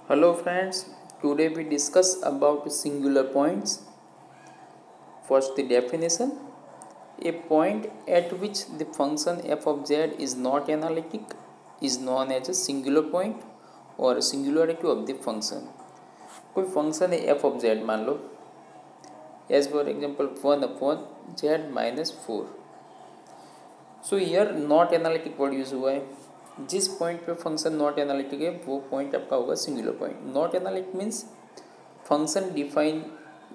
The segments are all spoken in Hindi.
Hello friends, today we discuss about singular points. First the definition. A point at which the function f of z is not analytic is known as a singular point or singularity of the function. कोई फंक्शन है f of z मान लो as for example 1/z-4. So here not analytic word use हुआ है. जिस पॉइंट पे फंक्शन नॉट एनालिटिक है वो पॉइंट आपका होगा singular point. Not analytic means function define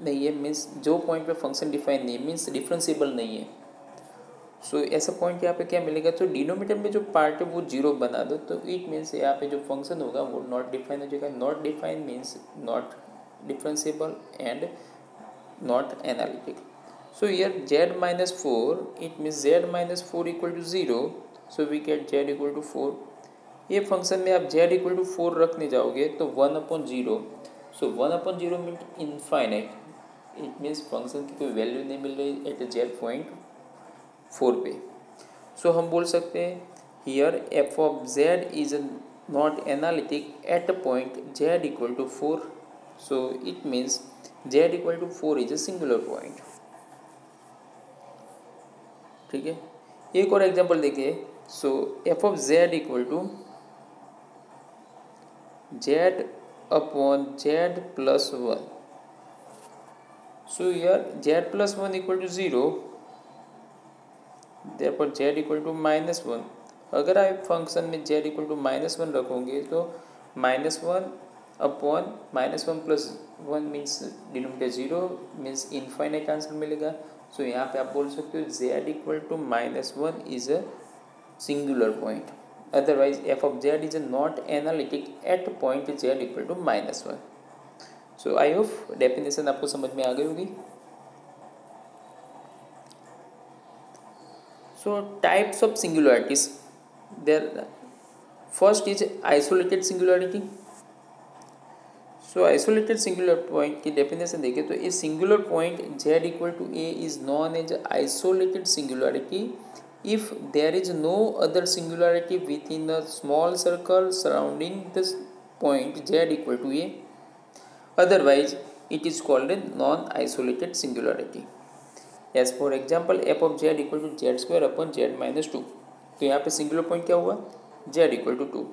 नहीं है, मीन्स जो पॉइंट पे फंक्शन डिफाइन नहीं है मीन्स डिफरेंशिएबल नहीं है. सो ऐसा पॉइंट यहाँ पे क्या मिलेगा, तो डिनोमिनेटर में जो पार्ट है वो जीरो बना दो तो इट मीन्स यहाँ पे जो फंक्शन होगा वो नॉट डिफाइन हो जाएगा. Not define means not differentiable and not analytic. So here z-4, it means z-4 equal to 0, so we get z equal to 4. ये फंक्शन में आप z equal to 4 रखने जाओगे तो 1/0. सो 1/0 means infinite. It means function की कोई वैल्यू नहीं मिल रही एट z.4 पे. सो हम बोल सकते हैं here f of z is not analytic at a point z equal to 4. So it means z equal to 4 is a singular point. ठीक है, एक और एग्जांपल देखिए. So f of z equal to z upon z plus 1. So यार z plus 1 equal to 0, therefore z equal to -1. अगर आप फंक्शन में जेड इक्वल टू -1 रखोगे तो -1 upon -1 plus 1 means denominator 0 means infinite answer मिलेगा. सो यहाँ पे आप बोल सकते हो z equal to -1 is a singular point. Otherwise f of z is not analytic at point z equal to -1. So I hope definition आपको समझ में आ गई होगी. So types of singularities. There first is isolated singularity. So isolated singular point की डेफिनेशन देखें तो ए singular point z equal to a is known as isolated singularity if there is no other singularity within a small circle surrounding the point z equal to a. Otherwise it is called a non isolated singularity. As for example f of z equal to z² upon z-2. तो यहाँ पे सिंगुलर पॉइंट क्या हुआ, z इक्वल टू 2.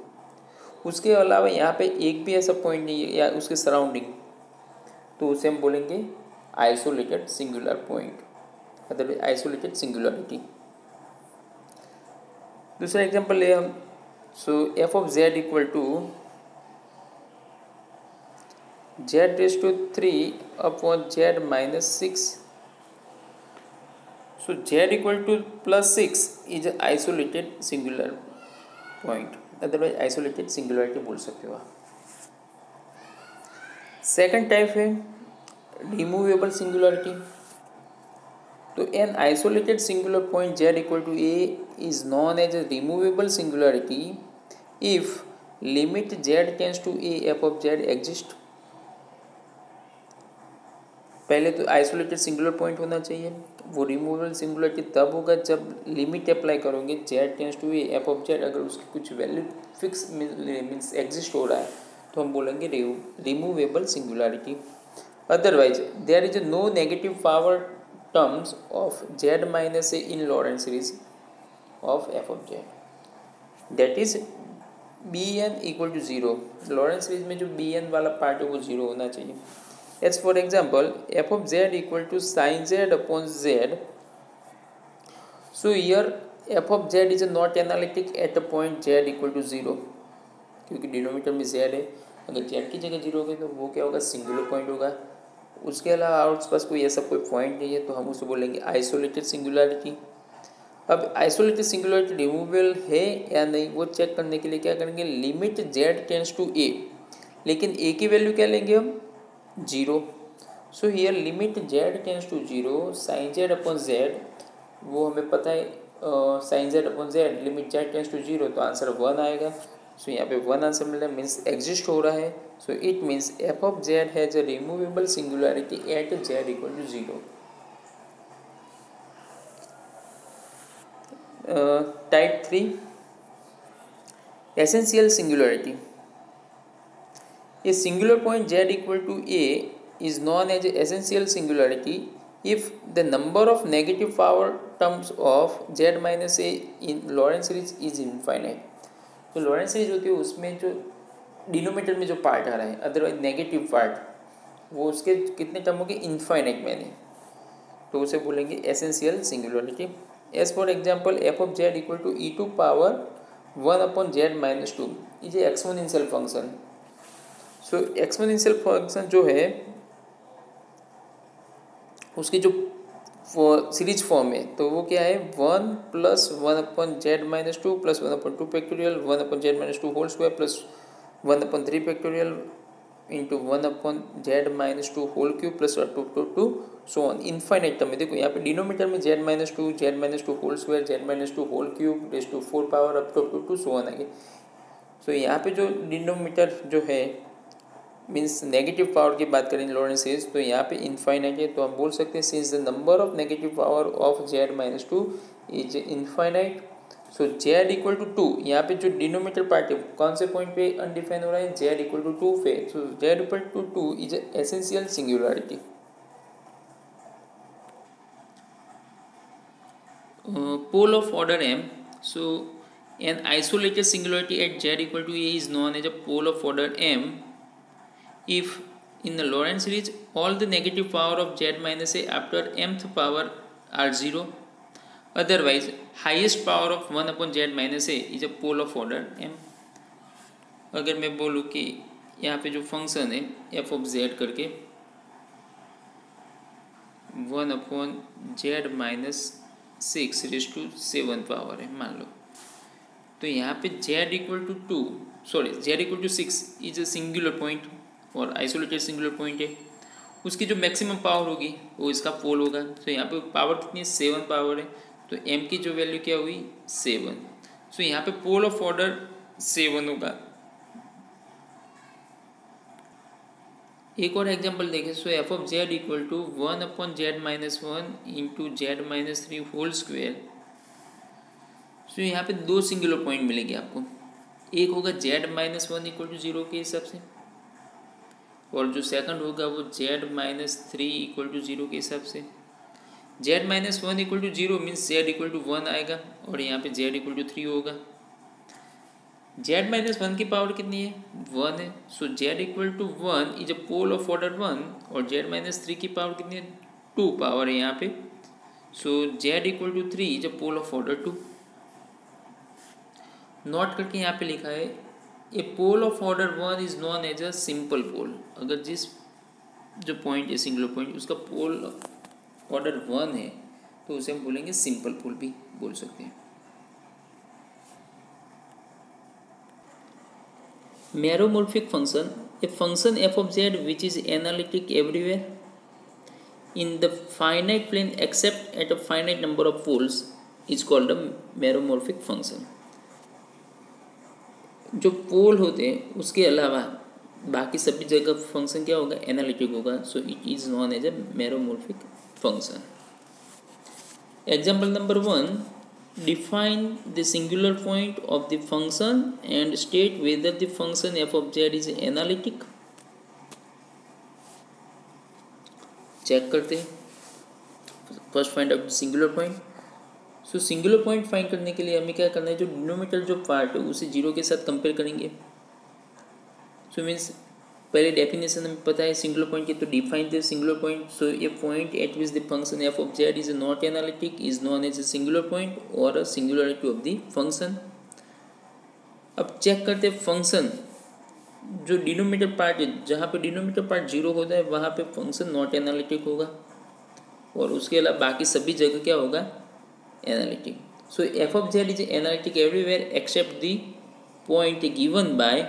उसके अलावा यहाँ पे एक भी ऐसा पॉइंट नहीं है या उसके सराउंडिंग, तो उसे हम बोलेंगे isolated singular point, otherwise isolated singularity. दूसरा एग्जांपल ले हम. So f of z equal to z³ upon z-6. So z equal to +6 is isolated singular point, otherwise isolated singularity बोल सकते हो आप. सेकंड टाइप है रिमूवेबल सिंगुलरिटी. तो an isolated singular point z equal to a is known as a removable singularity if limit z tends to a f of z exist. पहले तो आइसोलेटेड सिंगुलर पॉइंट होना चाहिए. वो रिमूवेबल सिंगुलरिटी तब होगा जब लिमिट अप्लाई करोगे z tends to a f of z, अगर उसकी कुछ वैल्यू फिक्स मीन्स एग्जिस्ट हो रहा है तो हम बोलेंगे removable singularity. Otherwise there is no negative power terms of z-a in Laurent series of f of z. That is bn equal to 0. Laurent series में जो bn वाला पार्ट है वो 0 होना चाहिए. As for example, f of z equal to sin z upon z. So here f of z is not analytic at a point z equal to 0, क्योंकि डिनोमिनेटर में z है. अगर z की जगह 0 होगी तो वो क्या होगा, सिंगुलर पॉइंट होगा. उसके अलावा आसपास कोई ऐसा कोई पॉइंट नहीं है तो हम उसे बोलेंगे आइसोलेटेड सिंगुलरिटी. अब आइसोलेटेड सिंगुलरिटी रिमूवेबल है या नहीं वो चेक करने के लिए क्या करेंगे, limit z tends to a, लेकिन a की वैल्यू क्या लेंगे हम, 0. So here limit z tends to 0 sine z upon z, वो हमें पता है sine z upon z limit z tends to 0 तो आंसर 1 आएगा. सो यहाँ पे 1 आंसर मिल रहा है मीन्स एग्जिस्ट हो रहा है. So it means f of z has a removable singularity at z equal to 0. Type 3 essential singularity. A singular point z equal to a is known as essential singularity if the number of negative power terms of z minus a in Lorentz series is infinite। तो लॉरेंस सीरीज होती है उसमें जो डिनोमिनेटर में जो पार्ट आ रहा है अदरवाइज नेगेटिव पार्ट वो उसके कितने टर्म होंगे इनफाइनाइट में नहीं, तो उसे बोलेंगे essential singularity. As for example f of z equal to e to power 1/z-2 is a exponential function. So exponential function जो है उसकी जो सीरीज फॉर्म है तो वो क्या है 1 + 1/z-2 + 1/2 factorial 1/z-2 whole square plus 1/3 factorial into 1/z-2 whole cube plus 2 so on infinite term में। देखो यहाँ पे डिनोमिनेटर में z-2 whole square z-2 whole cube raise to 4 power up to so on आगे। सो यहाँ पे जो डिनोमिनेटर जो है मीन्स नेगेटिव पावर की बात करें लॉरेंस सीरीज तो यहाँ पे इनफाइनाइट है, तो हम बोल सकते हैं since the number of negative power of z-2 is infinite so z equal to 2। यहाँ पे जो डिनोमिनेटर पार्ट है कौन से पॉइंट पे अनडिफाइन हो रहा है z इक्वल टू 2 पे, so z equal to 2 is essential singularity. Pole of order m, so an isolated singularity at z equal to a is known as a pole of order m if in the Lorentz series all the negative power of z minus a after mth power are 0, otherwise highest power of 1/z minus a is a pole of order m। अगर मैं बोलूँ कि यहाँ पे जो फंक्शन है f of z करके 1/z minus 6 raise to 7 power है मान लो, तो यहाँ पे z equal to 2 sorry z equal to 6 is a singular point और आइसोलेटेड सिंगुलर पॉइंट है, उसकी जो मैक्सिमम पावर होगी वो इसका पोल होगा। तो यहाँ पे पावर कितनी है 7 पावर है, तो m की जो वैल्यू क्या हुई 7, सो यहाँ पे पोल ऑफ ऑर्डर 7 होगा। एक और एग्जांपल देखें, so f of z equal to 1/z-1 into z-3 whole square. सो यहाँ पे दो सिंगुलर पॉइंट मिलेंगे आपको, एक होगा z-1 इक्वल टू 0 के हिसाब से और जो सेकंड होगा वो z-3 इक्वल टू 0 के हिसाब से। z-1 equal to 0 means z equal to 1 आएगा और यहाँ पे z इक्वल टू 3 होगा। z-1 की पावर कितनी है 1 है, so z equal to 1 is a pole of order 1 और z-3 की पावर कितनी है 2 पावर है यहाँ पे, so z equal to 3 is a pole of order 2। Note करके यहाँ पे लिखा है a pole of order 1 is known as a simple pole. अगर जिस जो पॉइंट है सिंगुलर पॉइंट उसका पोल ऑर्डर 1 है तो उसे हम बोलेंगे सिंपल पोल भी बोल सकते हैं। Meromorphic function, a function f of z which is analytic everywhere in the finite plane except at a finite number of poles is called a meromorphic function। जो पोल होते हैं उसके अलावा बाकी सभी जगह फंक्शन क्या होगा एनालिटिक होगा, so it is known as a meromorphic function। Example number 1, define the singular point of the function and state whether the function f of z is analytic। Check करते हैं, first find out singular point. So singular point find करने के लिए हमें क्या करना है, जो डिनोमिनेटर जो पार्ट है उसे 0 के साथ कंपेयर करेंगे। सो मीन्स पहले डेफिनेशन हमें पता है सिंगुलर पॉइंट की, तो define the singular point. So a point at which the function f of z is not analytic is known as a singular point और a singularity of the function. अब चेक करते हैं फंक्शन जो डिनोमिनेटर पार्ट है, जहाँ पे डिनोमिनेटर पार्ट 0 होता है वहाँ पे फंक्शन नॉट एनालिटिक होगा और उसके अलावा बाकी सभी जगह क्या होगा analytic. So f of z is analytic everywhere except the point given by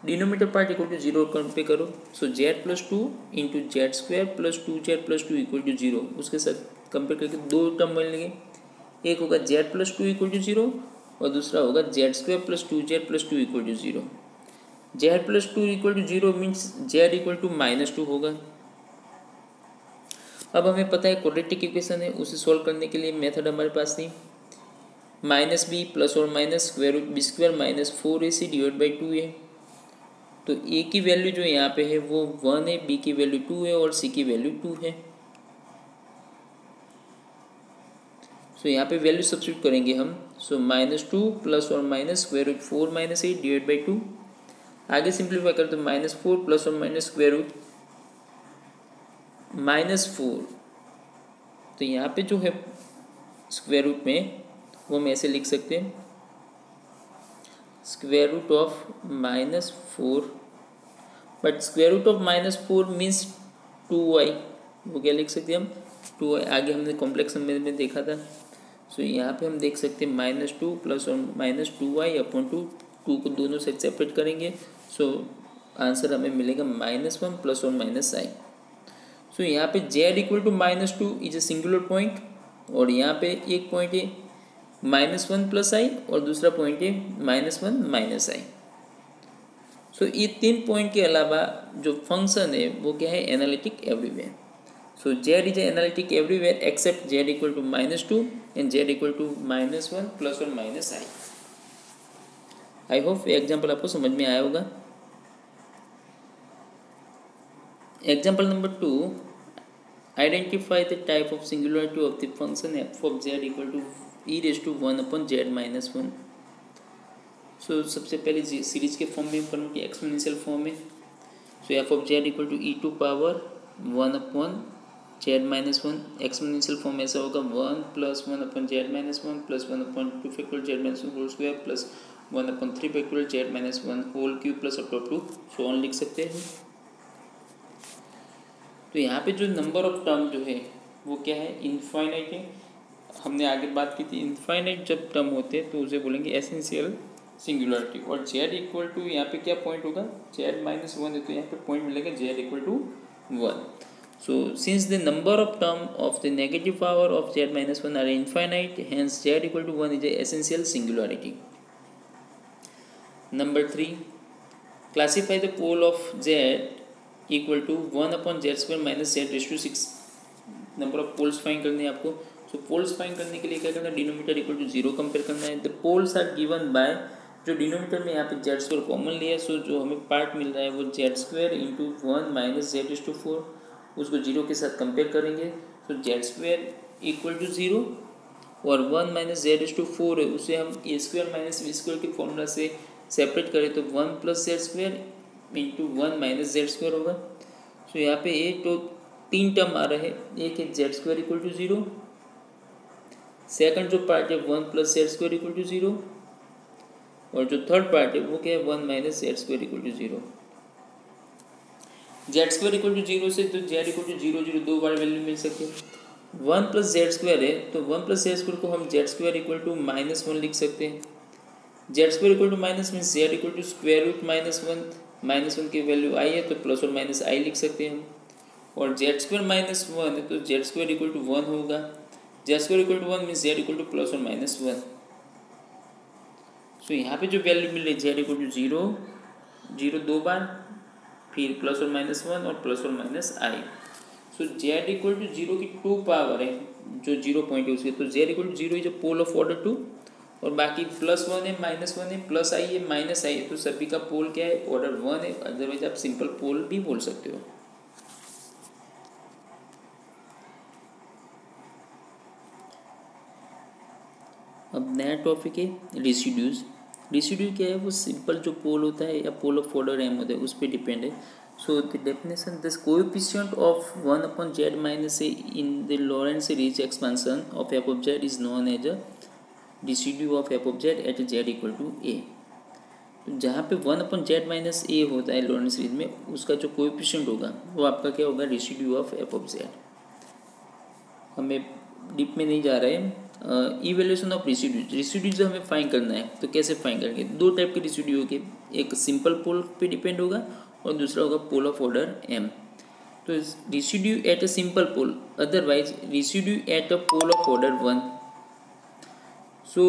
denominator part equal to 0 compare करो। So z plus 2 into z square plus 2z plus 2 equal to 0, उसके साथ कंपेयर करके दो टर्म मिलेंगे, एक होगा z प्लस 2 इक्वल टू 0 और दूसरा होगा z square plus 2z plus 2 equal to 0। z plus 2 equal to 0 means z equal to -2 होगा। अब हमें पता है क्वाड्रेटिक इक्वेशन है, उसे सॉल्व करने के लिए मेथड हमारे पास थी -b प्लस और minus square root b² -4ac divide by 2 है। तो ए की वैल्यू जो यहाँ पे है वो 1 है, बी की वैल्यू 2 है और सी की वैल्यू 2 है। सो यहाँ पे वैल्यू सब्स्टिट्यूट करेंगे हम। सो -2 प्लस और minus square root 4 - 8 divide by 2। आगे सिंप्लीफाई करें तो -4 प्लस और माइनस स्क्वायर रूट -4। तो यहाँ पे जो है स्क्वायर रूट में वो हम ऐसे लिख सकते हैं, square root of -4, but square root of -4 means 2y। वो क्या लिख सकते हैं हम, 2y। आगे हमने कॉम्प्लेक्स नंबर में देखा था। सो यहाँ पे हम देख सकते हैं -2 प्लस और माइनस 2y अपॉन 2 को दोनों से सेपरेट करेंगे। सो आंसर हमें मिलेगा -1 प्लस और माइनस i। सो यहाँ पे z equal to -2 is a singular point, और यहाँ पे एक पॉइंट है -1 प्लस i और दूसरा पॉइंट है -1 माइनस i। सो ये 3 पॉइंट के अलावा जो फंक्शन है वो क्या है, analytic everywhere. So z is analytic everywhere except z equal to -2 and z equal to -1 plus और माइनस i। आई होप ये एग्जाम्पल आपको समझ में आया होगा। Example number 2, identify the type of singularity of the function f of z equal to e⁻1 upon z - 1। सो सबसे पहले सीरीज के फॉर्म में करूँ कि एक्सपोनेंशियल फॉर्म में। So f of z equal to e⁻1 upon z - 1। Exponential form ऐसा होगा 1 plus 1 upon z - 1 plus 1 upon 2 factorial z - 1 whole square plus 1 upon 3 factorial z - 1 whole cube plus up to so on लिख सकते हैं। तो यहाँ पे जो नंबर ऑफ टर्म जो है वो क्या है, इनफाइनाइट है। हमने आगे बात की थी, इनफाइनाइट जब टर्म होते हैं तो उसे बोलेंगे एसेंशियल सिंगुलरिटी। और z इक्वल टू यहाँ पे क्या पॉइंट होगा, z -1 है तो यहाँ पे पॉइंट मिलेगा z equal to 1। So since the number of term of the negative power of z - 1 are infinite, hence z equal to 1 is the essential singularity. Number 3, classify the pole of z equal to 1 upon z square minus z raised to 6. Number of poles find करने हैं आपको। सो पोल्स फाइंड करने के लिए क्या करना है, डिनोमीटर इक्वल टू 0 कंपेयर करना है। The poles are given by, जो डिनोमीटर में यहाँ पे जेड स्क्वायर कॉमन लिया है, सो जो हमें पार्ट मिल रहा है वो z square into 1 minus z is to 4, उसको 0 के साथ कंपेयर करेंगे। So z square equal to 0 और 1 माइनस जेड इज टू 4 है, उसे हम ए स्क्वायर माइनस बी स्क्वायर के फॉर्मूला से सेपरेट करें तो 1 plus z square into 1 minus z square होगा। सो यहाँ पे एक तो 3 टर्म आ रहे हैं, एक है z square equal to 0, second जो पार्ट है 1 plus z square equal to 0, और जो थर्ड पार्ट है वो क्या है 1 minus z square equal to 0। Z square equal to 0 से तो जेड इक्वल टू 0 0 दो बार वैल्यू मिल सकती है। 1 प्लस जेड स्क्वायर है तो 1 प्लस जेड स्क्वायर को हम जेड स्क्वायर इक्वल टू -1 लिख सकते हैं। Z square equal to minus means z equal to square root -1 की वैल्यू आई है तो प्लस और माइनस आई लिख सकते हैं हम। और जेड स्क्वायर -1 है तो जेड स्क्वायर इक्वल टू 1 होगा। Z square equal to 1 means z equal to plus और -1। सो यहाँ पे जो वैल्यू मिल रही है जेड इक्वल टू 0 0 दो बार, फिर प्लस और -1 और प्लस और minus i. So z equal to 0 की 2 पावर है, जो 0 पॉइंट है उसके, तो z equal to 0 is a pole of order 2, और बाकी +1 है -1 है प्लस आई है माइनस आई है, तो सभी का पोल क्या है, ऑर्डर 1 है। अदरवाइज आप सिंपल पोल भी बोल सकते हो। अब नया टॉपिक है रेसिड्यूज। रेसिड्यू क्या है, वो सिंपल जो पोल होता है या पोल ऑफ ऑर्डर m होता है उस पर डिपेंड है। So the definition, this coefficient of 1 upon z minus a in the Laurent series expansion of f of z is known as a residue of f of z at z equal to a। तो जहाँ पे 1 अपॉन z माइनस a होता है लॉरेंट सीरीज में, उसका जो कोएफिशिएंट होगा वो आपका क्या होगा, residue of f of z। हमें डीप में नहीं जा रहे हैं। इवेल्यूशन ऑफ रेसिड्यूज हमें फाइंड करना है, तो कैसे फाइंड करेंगे, दो टाइप के रेसिड्यू होंगे, एक सिंपल पोल पे डिपेंड होगा और दूसरा होगा पोल ऑफ ऑर्डर m। तो residue at a simple pole, otherwise residue at a pole of order 1। So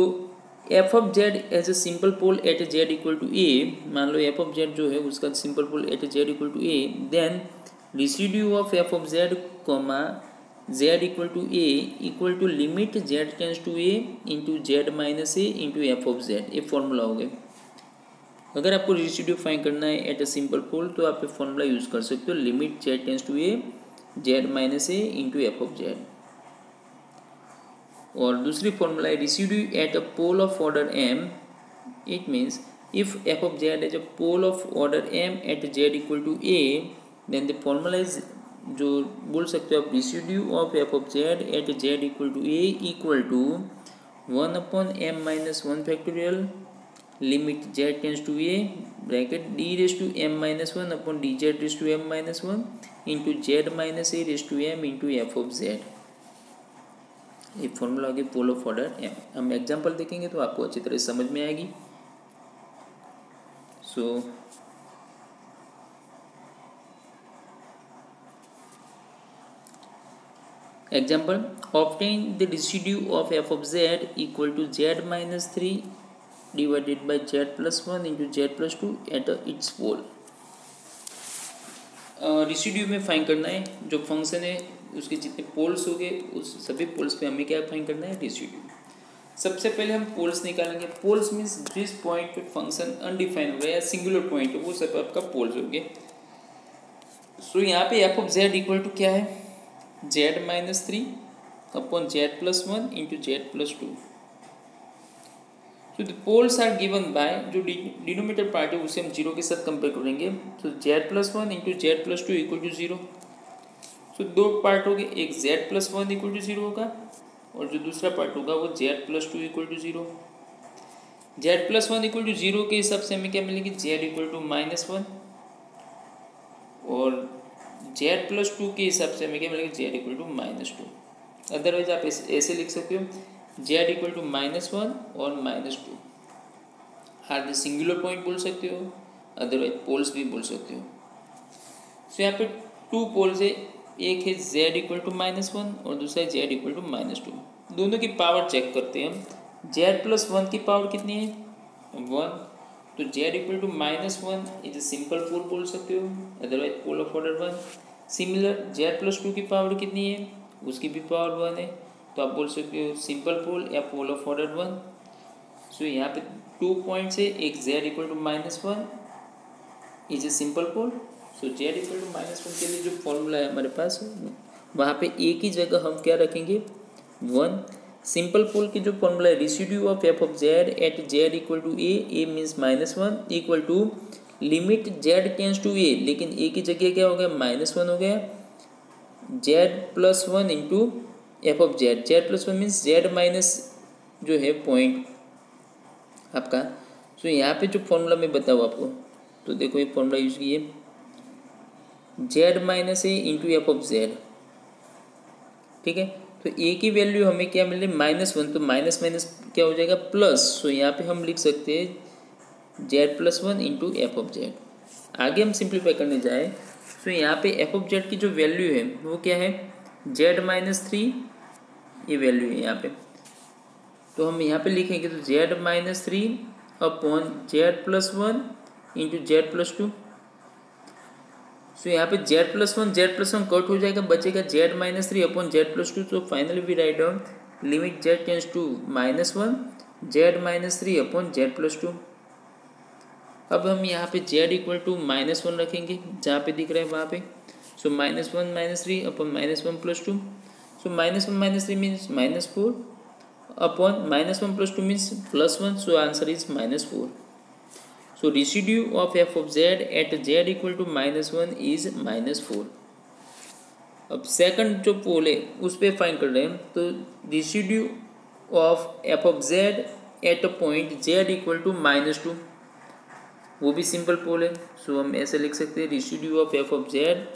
f of z as a simple pole at z equal to a, मान लो f ऑफ z जो है उसका simple pole at z equal to a, then residue of f of z comma z equal to a equal to limit z tends to a into z minus a into f of z, ये फॉर्मूला हो गया। अगर आपको रेसिड्यू फाइंड करना है एट अ सिंपल पोल तो आप फॉर्मूला यूज़ कर सकते हो, limit z tends to a z minus a into f of z. और दूसरी फॉर्मूला है residue at a pole of order m, it means if f of z is a pole of order m at z equal to a, then the formula is, जो बोल सकते हो आप, residue of f of z at z equal to a equal to 1/m minus 1 factorial limit z tends to a bracket d raise to m minus 1 upon d z raise to m minus 1 into z minus a raise to m into f of z. ये फॉर्मूला आगे पोल ऑफ ऑर्डर एम। हम एग्जांपल देखेंगे तो आपको अच्छी तरह समझ में आएगी। So example, obtain the residue of f of z equal to z minus 3 divided by z plus 1 into z plus 2 at its pole। Residue में फाइंड करना है, जो फंक्शन है उसके जितने पोल्स हो गए उस सभी पोल्स पे हमें क्या फाइंड करना है, रेसिड्यू। सबसे पहले हम पोल्स निकालेंगे। पोल्स मीन्स जिस पॉइंट पे फंक्शन अनडिफाइन हो गया या सिंगुलर पॉइंट है वो सब आपका पोल्स हो गए। सो यहाँ पे f of z equal to क्या है, z minus 3 upon z plus 1 into z plus 2। तो the poles are given by, जो डिनोमिनेटर पार्ट है उसे हम जीरो के साथ कंपेयर करेंगे। तो z plus 1 into z plus 2 equal to 0। So दो पार्ट हो गए, एक जेड प्लस 1 इक्वल टू 0 होगा और जो दूसरा पार्ट होगा वो z plus 2 equal to 0। Z plus 1 equal to 0 के हिसाब से हमें क्या मिलेगी, जेड इक्वल टू माइनस 1 और जेड प्लस 2 के हिसाब से हमें क्या मिलेगा, z equal to minus 2। Otherwise आप ऐसे लिख सकते हो, जेड इक्वल टू माइनस 1 और minus 2। Are the singular point बोल सकते हो, अदरवाइज पोल्स भी बोल सकते हो। सो यहाँ पे टू पोल्स है, एक है जेड इक्वल टू माइनस 1 और दूसरा है जेड इक्वल टू माइनस 2। दोनों की पावर चेक करते हैं हम। जेड प्लस 1 की पावर कितनी है, 1, तो z equal to minus 1 is a simple pole बोल सकते हो, otherwise pole of order 1। Similar z plus 2 की पावर कितनी है, उसकी भी पावर 1 है, तो आप बोल सकते हो सिंपल पोल या पोल ऑफ ऑर्डर 1। सो यहाँ पे 2 पॉइंट्स है, एक z equal to minus 1 is a simple pole. So z equal to minus 1 के लिए जो फॉर्मूला है हमारे पास, वहाँ पे एक ही जगह हम क्या रखेंगे, 1। सिंपल पोल की जो फॉर्मूला है, residue of f of z at z equal to a means minus 1 equal to limit z tends to a, लेकिन ए की जगह क्या हो गया, माइनस 1 हो गया, Z plus 1 into f of z. Z plus 1 means Z minus जो है पॉइंट आपका। सो यहाँ पे जो फॉर्मूला मैं बताऊँ आपको, तो देखो ये फॉर्मूला यूज कीजिए, Z minus a into f of Z, ठीक है। तो ए की वैल्यू हमें क्या मिल रही है, माइनस 1, तो माइनस माइनस क्या हो जाएगा, प्लस। सो यहाँ पे हम लिख सकते हैं Z plus 1 into f of Z. आगे हम सिंप्लीफाई करने जाए, सो यहाँ पे एफ ऑफ जेड की जो वैल्यू है वो क्या है, जेड माइनस 3, ये वैल्यू है यहाँ पे। तो हम यहाँ पे लिखेंगे तो z minus 3 upon z plus 1 into z plus 2। So यहाँ पे जेड प्लस 1 कट हो जाएगा, बचेगा z minus 3 upon z plus 2। तो finally we write down limit z tends to minus 1 z minus 3 upon z plus 2। अब हम यहाँ पे जेड इक्वल टू माइनस 1 रखेंगे, जहाँ पे दिख रहा है वहाँ पे। So minus 1 minus 3 upon minus 1 plus 2। So minus 1 minus 3 means minus 4 upon minus 1 plus 2 means plus 1। So answer is minus 4। So residue of f of z at z equal to minus 1 is minus 4। अब सेकंड जो पोल है उस पर फाइंड कर रहे हैं, तो residue of f of z at a point z equal to minus 2, वो भी सिंपल पोल है। सो हम ऐसे लिख सकते हैं residue of f of z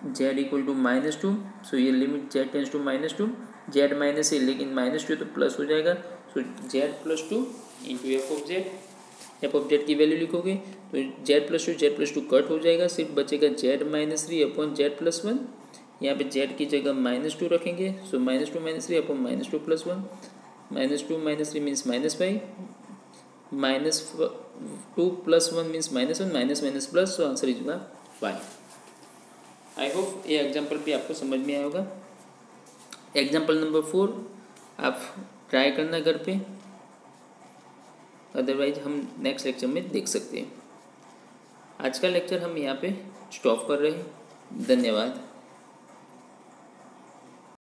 z equal to minus 2। So ये limit z tends to minus 2, z minus है लेकिन माइनस 2 तो प्लस हो जाएगा। So z plus 2 into f of z, f of z की वैल्यू लिखोगे तो जेड प्लस टू कट हो जाएगा, सिर्फ बचेगा z minus 3 upon z plus 1। यहाँ पे जेड की जगह माइनस 2 रखेंगे। So minus 2 minus 3 upon minus 2 plus 1, minus 2 minus 3 means minus 5, minus 2 plus 1 means minus 1, minus minus plus. So answer is 5। I hope ये एग्जाम्पल भी आपको समझ में आया होगा। एग्जाम्पल नंबर 4 आप ट्राई करना घर पे। अदरवाइज हम नेक्स्ट लेक्चर में देख सकते हैं। आज का लेक्चर हम यहाँ पे स्टॉप कर रहे हैं। धन्यवाद।